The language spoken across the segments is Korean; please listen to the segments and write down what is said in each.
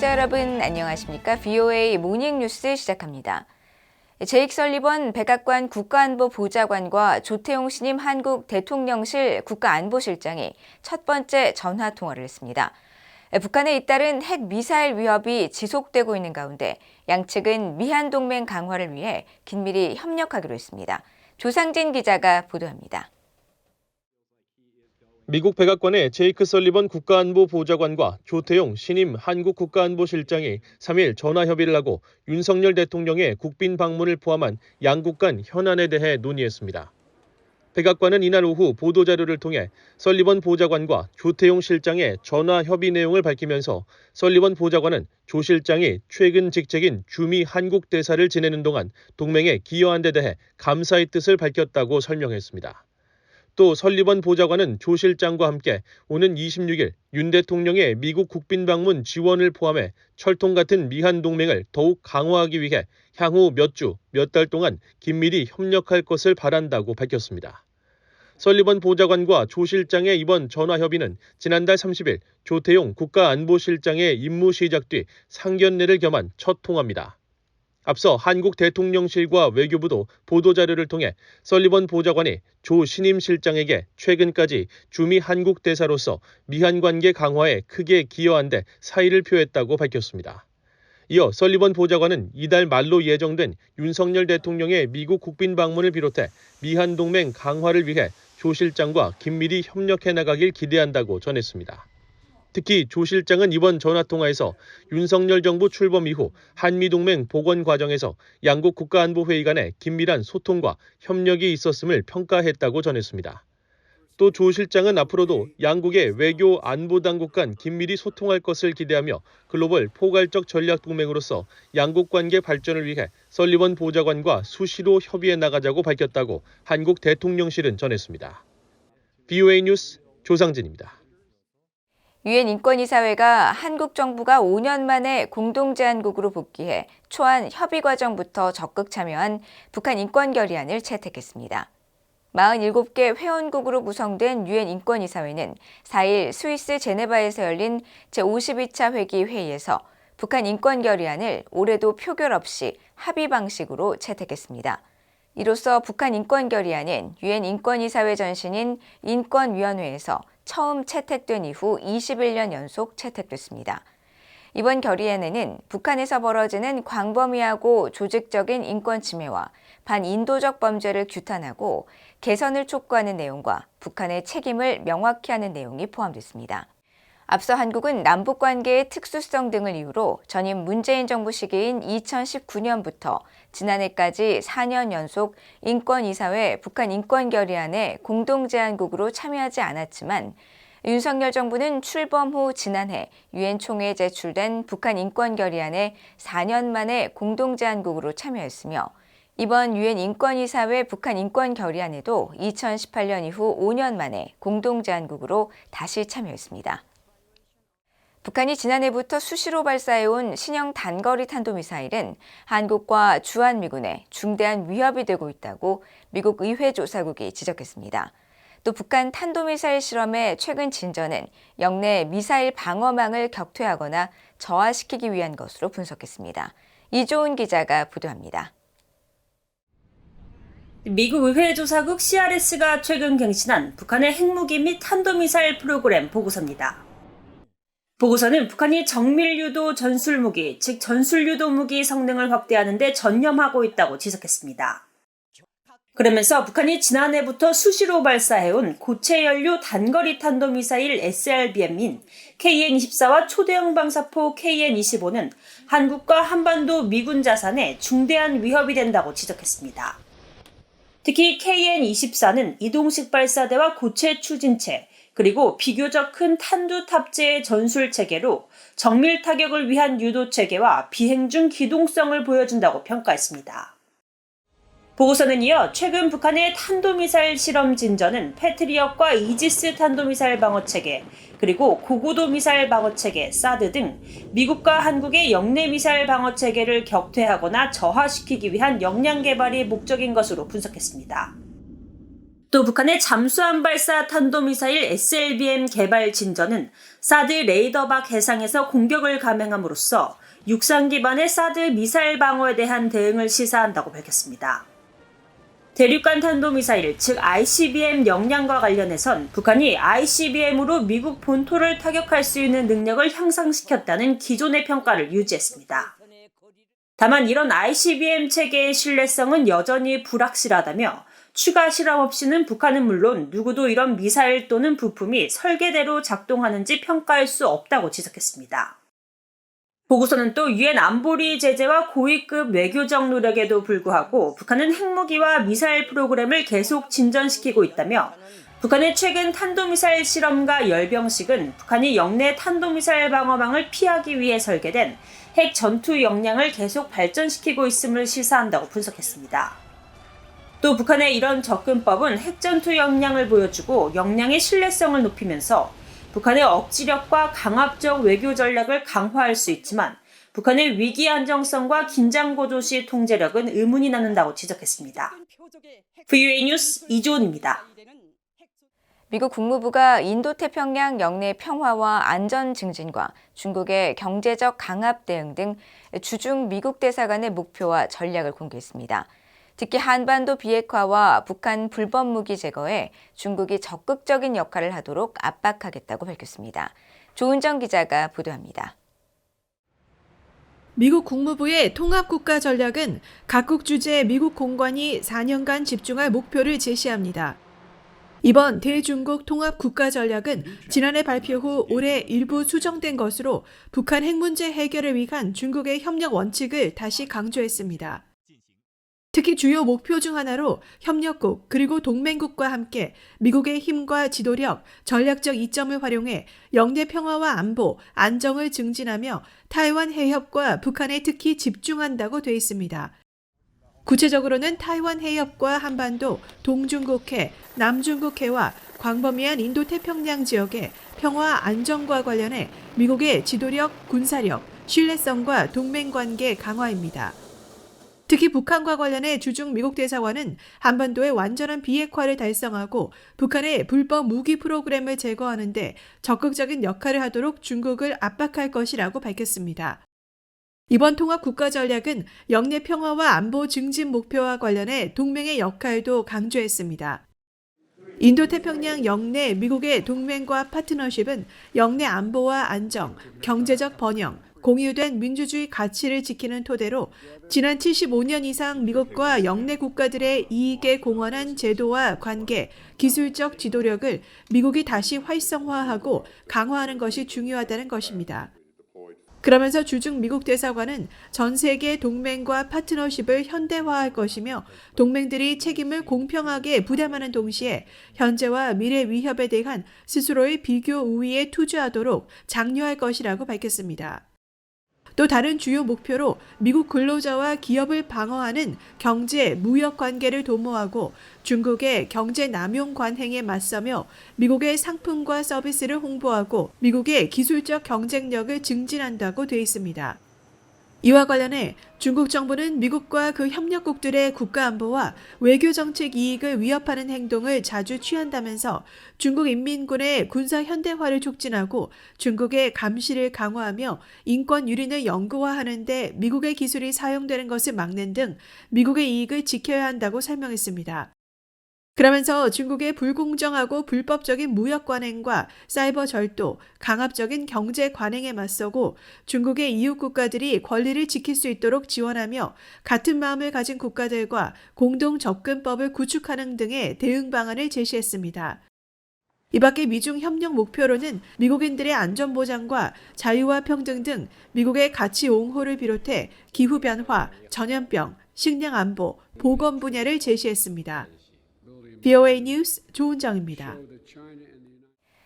청취자 여러분 안녕하십니까? VOA 모닝뉴스 시작합니다. 제익 설리번 백악관 국가안보보좌관과 조태용 신임 한국 대통령실 국가안보실장이 첫 번째 전화통화를 했습니다. 북한에 잇따른 핵미사일 위협이 지속되고 있는 가운데 양측은 미한동맹 강화를 위해 긴밀히 협력하기로 했습니다. 조상진 기자가 보도합니다. 미국 백악관의 제이크 설리번 국가안보보좌관과 조태용 신임 한국 국가안보실장이 3일 전화협의를 하고 윤석열 대통령의 국빈 방문을 포함한 양국 간 현안에 대해 논의했습니다. 백악관은 이날 오후 보도자료를 통해 설리번 보좌관과 조태용 실장의 전화협의 내용을 밝히면서 설리번 보좌관은 조 실장이 최근 직책인 주미 한국 대사를 지내는 동안 동맹에 기여한 데 대해 감사의 뜻을 밝혔다고 설명했습니다. 또 설리번 보좌관은 조 실장과 함께 오는 26일 윤 대통령의 미국 국빈 방문 지원을 포함해 철통 같은 미한 동맹을 더욱 강화하기 위해 향후 몇 주, 몇 달 동안 긴밀히 협력할 것을 바란다고 밝혔습니다. 설리번 보좌관과 조 실장의 이번 전화협의는 지난달 30일 조태용 국가안보실장의 임무 시작 뒤 상견례를 겸한 첫 통화입니다. 앞서 한국 대통령실과 외교부도 보도자료를 통해 설리번 보좌관이 조 신임 실장에게 최근까지 주미 한국 대사로서 미한 관계 강화에 크게 기여한 데 사의를 표했다고 밝혔습니다. 이어 설리번 보좌관은 이달 말로 예정된 윤석열 대통령의 미국 국빈 방문을 비롯해 미한 동맹 강화를 위해 조 실장과 긴밀히 협력해 나가길 기대한다고 전했습니다. 특히 조 실장은 이번 전화통화에서 윤석열 정부 출범 이후 한미동맹 복원 과정에서 양국 국가안보회의 간의 긴밀한 소통과 협력이 있었음을 평가했다고 전했습니다. 또 조 실장은 앞으로도 양국의 외교 안보당국 간 긴밀히 소통할 것을 기대하며 글로벌 포괄적 전략 동맹으로서 양국 관계 발전을 위해 설리번 보좌관과 수시로 협의해 나가자고 밝혔다고 한국 대통령실은 전했습니다. VOA 뉴스 조상진입니다. 유엔 인권이사회가 한국 정부가 5년 만에 공동제안국으로 복귀해 초안 협의 과정부터 적극 참여한 북한 인권 결의안을 채택했습니다. 47개 회원국으로 구성된 유엔 인권이사회는 4일 스위스 제네바에서 열린 제52차 회기 회의에서 북한 인권 결의안을 올해도 표결 없이 합의 방식으로 채택했습니다. 이로써 북한 인권 결의안은 유엔 인권이사회 전신인 인권위원회에서 처음 채택된 이후 21년 연속 채택됐습니다. 이번 결의안에는 북한에서 벌어지는 광범위하고 조직적인 인권 침해와 반인도적 범죄를 규탄하고 개선을 촉구하는 내용과 북한의 책임을 명확히 하는 내용이 포함됐습니다. 앞서 한국은 남북관계의 특수성 등을 이유로 전임 문재인 정부 시기인 2019년부터 지난해까지 4년 연속 인권이사회 북한 인권결의안에 공동제안국으로 참여하지 않았지만 윤석열 정부는 출범 후 지난해 유엔 총회에 제출된 북한 인권결의안에 4년 만에 공동제안국으로 참여했으며 이번 유엔 인권이사회 북한 인권결의안에도 2018년 이후 5년 만에 공동제안국으로 다시 참여했습니다. 북한이 지난해부터 수시로 발사해온 신형 단거리 탄도미사일은 한국과 주한미군에 중대한 위협이 되고 있다고 미국 의회조사국이 지적했습니다. 또 북한 탄도미사일 실험의 최근 진전은 영내 미사일 방어망을 격퇴하거나 저하시키기 위한 것으로 분석했습니다. 이조은 기자가 보도합니다. 미국 의회조사국 CRS가 최근 갱신한 북한의 핵무기 및 탄도미사일 프로그램 보고서입니다. 보고서는 북한이 정밀유도 전술무기, 즉 전술유도 무기 성능을 확대하는 데 전념하고 있다고 지적했습니다. 그러면서 북한이 지난해부터 수시로 발사해온 고체연료 단거리 탄도미사일 SRBM인 KN-24와 초대형 방사포 KN-25는 한국과 한반도 미군 자산에 중대한 위협이 된다고 지적했습니다. 특히 KN-24는 이동식 발사대와 고체 추진체, 그리고 비교적 큰 탄두 탑재의 전술 체계로 정밀 타격을 위한 유도 체계와 비행 중 기동성을 보여준다고 평가했습니다. 보고서는 이어 최근 북한의 탄도미사일 실험 진전은 패트리엇과 이지스 탄도미사일 방어체계, 그리고 고고도 미사일 방어체계, 사드 등 미국과 한국의 영내 미사일 방어체계를 격퇴하거나 저하시키기 위한 역량 개발이 목적인 것으로 분석했습니다. 또 북한의 잠수함 발사 탄도미사일 SLBM 개발 진전은 사드 레이더박 해상에서 공격을 감행함으로써 육상 기반의 사드 미사일 방어에 대한 대응을 시사한다고 밝혔습니다. 대륙간 탄도미사일, 즉 ICBM 역량과 관련해선 북한이 ICBM으로 미국 본토를 타격할 수 있는 능력을 향상시켰다는 기존의 평가를 유지했습니다. 다만 이런 ICBM 체계의 신뢰성은 여전히 불확실하다며 추가 실험 없이는 북한은 물론 누구도 이런 미사일 또는 부품이 설계대로 작동하는지 평가할 수 없다고 지적했습니다. 보고서는 또 유엔 안보리 제재와 고위급 외교적 노력에도 불구하고 북한은 핵무기와 미사일 프로그램을 계속 진전시키고 있다며 북한의 최근 탄도미사일 실험과 열병식은 북한이 영내 탄도미사일 방어망을 피하기 위해 설계된 핵 전투 역량을 계속 발전시키고 있음을 시사한다고 분석했습니다. 또 북한의 이런 접근법은 핵전투 역량을 보여주고 역량의 신뢰성을 높이면서 북한의 억지력과 강압적 외교 전략을 강화할 수 있지만 북한의 위기 안정성과 긴장고조시 통제력은 의문이 남는다고 지적했습니다. VOA 뉴스 이주원입니다. 미국 국무부가 인도태평양 영내 평화와 안전 증진과 중국의 경제적 강압 대응 등 주중 미국 대사관의 목표와 전략을 공개했습니다. 특히 한반도 비핵화와 북한 불법 무기 제거에 중국이 적극적인 역할을 하도록 압박하겠다고 밝혔습니다. 조은정 기자가 보도합니다. 미국 국무부의 통합국가 전략은 각국 주재 미국 공관이 4년간 집중할 목표를 제시합니다. 이번 대중국 통합국가 전략은 지난해 발표 후 올해 일부 수정된 것으로 북한 핵 문제 해결을 위한 중국의 협력 원칙을 다시 강조했습니다. 특히 주요 목표 중 하나로 협력국 그리고 동맹국과 함께 미국의 힘과 지도력, 전략적 이점을 활용해 영내 평화와 안보, 안정을 증진하며 타이완 해협과 북한에 특히 집중한다고 돼 있습니다. 구체적으로는 타이완 해협과 한반도, 동중국해, 남중국해와 광범위한 인도태평양 지역의 평화 안정과 관련해 미국의 지도력, 군사력, 신뢰성과 동맹관계 강화입니다. 특히 북한과 관련해 주중 미국 대사관은 한반도의 완전한 비핵화를 달성하고 북한의 불법 무기 프로그램을 제거하는 데 적극적인 역할을 하도록 중국을 압박할 것이라고 밝혔습니다. 이번 통합국가전략은 영내 평화와 안보 증진 목표와 관련해 동맹의 역할도 강조했습니다. 인도태평양 영내 미국의 동맹과 파트너십은 영내 안보와 안정, 경제적 번영, 공유된 민주주의 가치를 지키는 토대로 지난 75년 이상 미국과 영내 국가들의 이익에 공헌한 제도와 관계, 기술적 지도력을 미국이 다시 활성화하고 강화하는 것이 중요하다는 것입니다. 그러면서 주중 미국 대사관은 전 세계 동맹과 파트너십을 현대화할 것이며 동맹들이 책임을 공평하게 부담하는 동시에 현재와 미래 위협에 대한 스스로의 비교 우위에 투자하도록 장려할 것이라고 밝혔습니다. 또 다른 주요 목표로 미국 근로자와 기업을 방어하는 경제, 무역 관계를 도모하고 중국의 경제 남용 관행에 맞서며 미국의 상품과 서비스를 홍보하고 미국의 기술적 경쟁력을 증진한다고 되어 있습니다. 이와 관련해 중국 정부는 미국과 그 협력국들의 국가안보와 외교정책 이익을 위협하는 행동을 자주 취한다면서 중국 인민군의 군사 현대화를 촉진하고 중국의 감시를 강화하며 인권 유린을 영구화하는 데 미국의 기술이 사용되는 것을 막는 등 미국의 이익을 지켜야 한다고 설명했습니다. 그러면서 중국의 불공정하고 불법적인 무역 관행과 사이버 절도, 강압적인 경제 관행에 맞서고 중국의 이웃 국가들이 권리를 지킬 수 있도록 지원하며 같은 마음을 가진 국가들과 공동 접근법을 구축하는 등의 대응 방안을 제시했습니다. 이 밖에 미중 협력 목표로는 미국인들의 안전보장과 자유와 평등 등 미국의 가치 옹호를 비롯해 기후변화, 전염병, 식량안보, 보건 분야를 제시했습니다. VOA 뉴스 조은정입니다.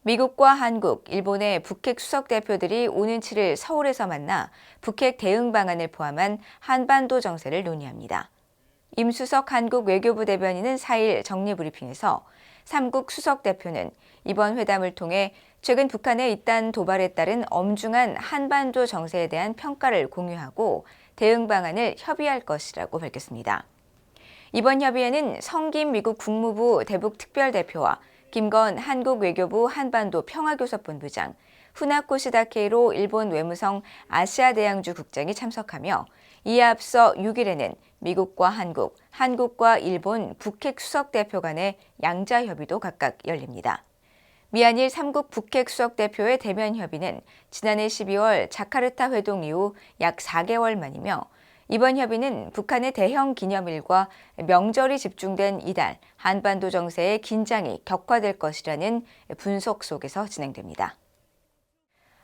미국과 한국, 일본의 북핵 수석 대표들이 오는 7일 서울에서 만나 북핵 대응 방안을 포함한 한반도 정세를 논의합니다. 임수석 한국 외교부 대변인은 4일 정례브리핑에서 3국 수석 대표는 이번 회담을 통해 최근 북한의 잇단 도발에 따른 엄중한 한반도 정세에 대한 평가를 공유하고 대응 방안을 협의할 것이라고 밝혔습니다. 이번 협의회는 성김 미국 국무부 대북특별대표와 김건 한국 외교부 한반도 평화교섭본부장, 후나코 시다케이로 일본 외무성 아시아대양주 국장이 참석하며 이에 앞서 6일에는 미국과 한국, 한국과 일본 북핵 수석대표 간의 양자협의도 각각 열립니다. 미한일 3국 북핵 수석대표의 대면 협의는 지난해 12월 자카르타 회동 이후 약 4개월 만이며 이번 협의는 북한의 대형 기념일과 명절이 집중된 이달 한반도 정세의 긴장이 격화될 것이라는 분석 속에서 진행됩니다.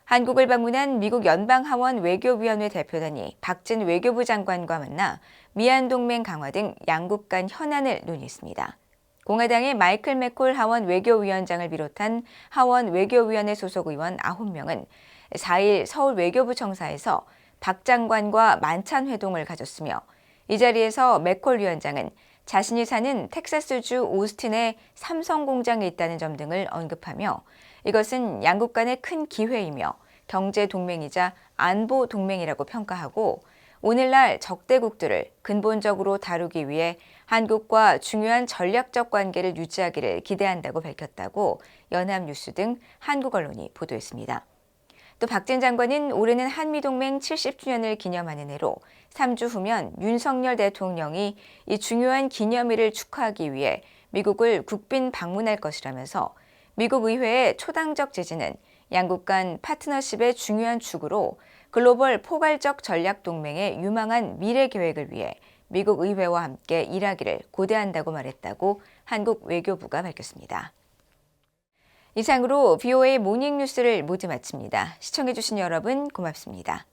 한국을 방문한 미국 연방하원 외교위원회 대표단이 박진 외교부 장관과 만나 미한 동맹 강화 등 양국 간 현안을 논의했습니다. 공화당의 마이클 맥콜 하원 외교위원장을 비롯한 하원 외교위원회 소속 의원 9명은 4일 서울 외교부 청사에서 박 장관과 만찬 회동을 가졌으며 이 자리에서 맥콜 위원장은 자신이 사는 텍사스주 오스틴에 삼성 공장이 있다는 점 등을 언급하며 이것은 양국 간의 큰 기회이며 경제 동맹이자 안보 동맹이라고 평가하고 오늘날 적대국들을 근본적으로 다루기 위해 한국과 중요한 전략적 관계를 유지하기를 기대한다고 밝혔다고 연합뉴스 등 한국 언론이 보도했습니다. 또 박진 장관은 올해는 한미동맹 70주년을 기념하는 해로 3주 후면 윤석열 대통령이 이 중요한 기념일을 축하하기 위해 미국을 국빈 방문할 것이라면서 미국 의회의 초당적 지지는 양국 간 파트너십의 중요한 축으로 글로벌 포괄적 전략 동맹의 유망한 미래 계획을 위해 미국 의회와 함께 일하기를 고대한다고 말했다고 한국 외교부가 밝혔습니다. 이상으로 VOA 모닝뉴스를 모두 마칩니다. 시청해주신 여러분 고맙습니다.